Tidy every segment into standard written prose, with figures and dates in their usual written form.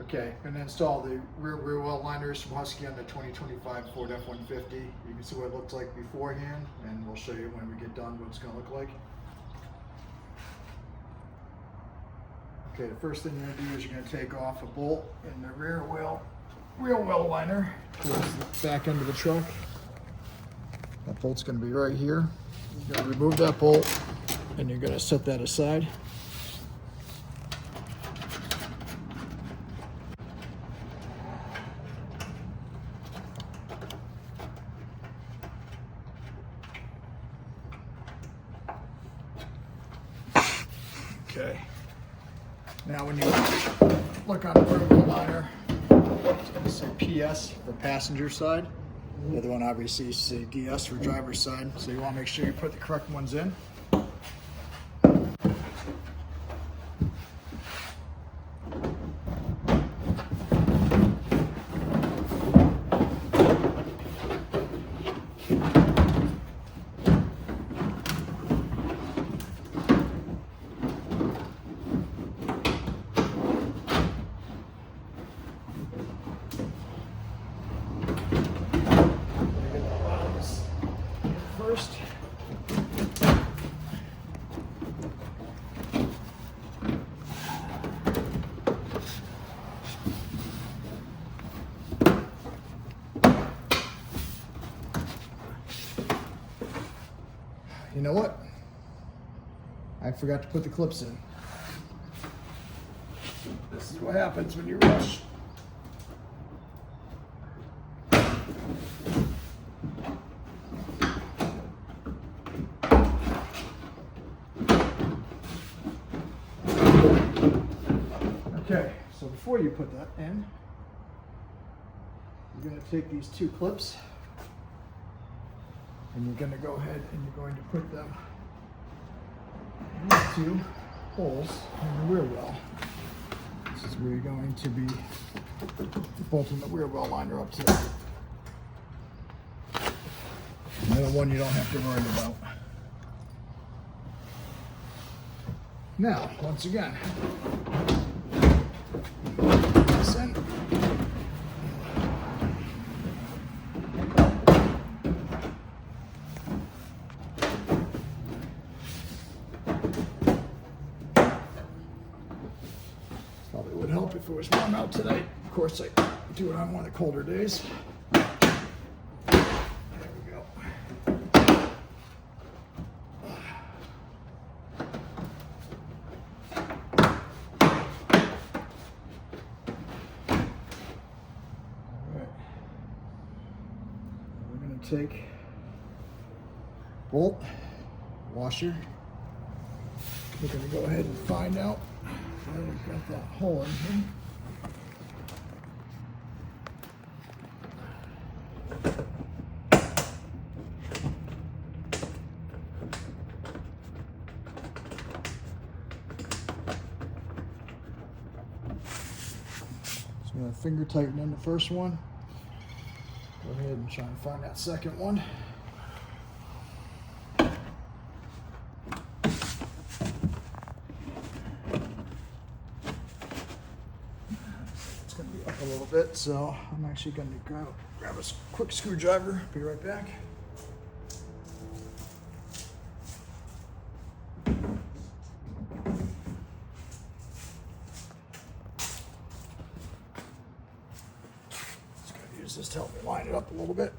Okay, I'm gonna install the rear wheel liners from Husky on the 2025 Ford F150. You can see what it looked like beforehand, and we'll show you when we get done what it's gonna look like. Okay, the first thing you're gonna do is you're gonna take off a bolt in the rear wheel liner towards the back end of the truck. That bolt's gonna be right here. You're gonna remove that bolt, and you're gonna set that aside. Okay. Now when you look on the rear wheel liner, it's going to say PS for passenger side. The other one obviously says DS for driver's side. So you want to make sure you put the correct ones in. First, you know what? I forgot to put the clips in. This is what happens when you rush. Okay, so before you put that in, you're going to take these two clips and you're going to go ahead and you're going to put them in these two holes in the rear well. This is where you're going to be bolting the rear well liner up to. Another one you don't have to worry about. Now, once again, this in. Probably would help if it was warm out today. Of course, I do it on one of the colder days. There we go. Take bolt, washer. We're going to go ahead and find out where we've got that hole in here. So I'm going to finger tighten in the first one. Go ahead and try and find that second one. It's going to be up a little bit, so I'm actually going to grab a quick screwdriver. Be right back. Just help me line it up a little bit.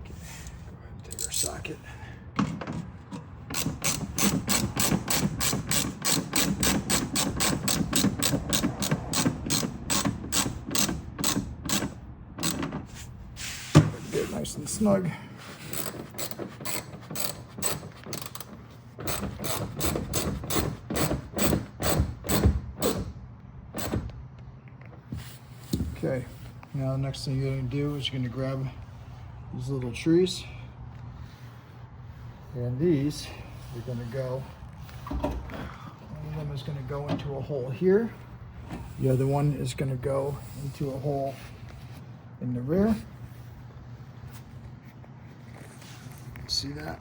Okay, go ahead and take our socket. Nice and snug. Okay, now the next thing you're going to do is you're going to grab these little trees And these are going to go, one of them is going to go into a hole here. The other one is going to go into a hole in the rear. See that?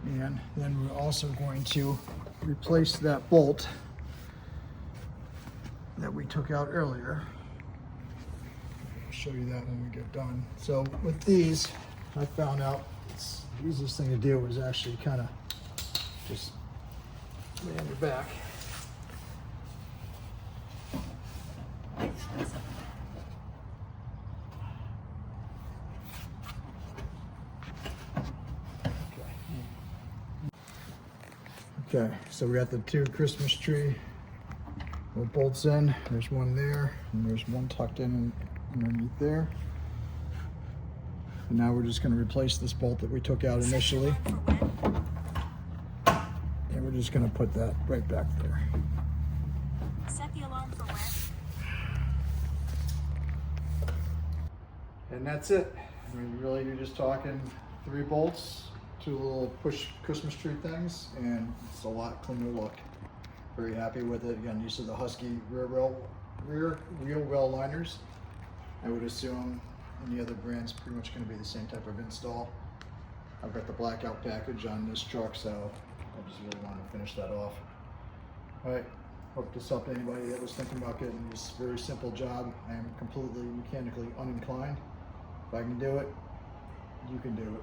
And then we're also going to replace that bolt that we took out earlier. I'll show you that when we get done. So with these, I found out the easiest thing to do was actually kind of just lay on your back. Okay, so we got the two Christmas tree bolts in. There's one there, and there's one tucked in underneath there. And now we're just going to replace this bolt that we took out initially. And we're just going to put that right back there. Set the alarm for when? And that's it. I mean, really, you're just talking 3 bolts, 2 little push Christmas tree things, and it's a lot cleaner look. Very happy with it. Again, these are the Husky rear wheel well liners. I would assume any other brand's pretty much going to be the same type of install. I've got the blackout package on this truck, so I just really want to finish that off. All right, hope this helped anybody that was thinking about getting this very simple job. I am completely mechanically uninclined. If I can do it, you can do it.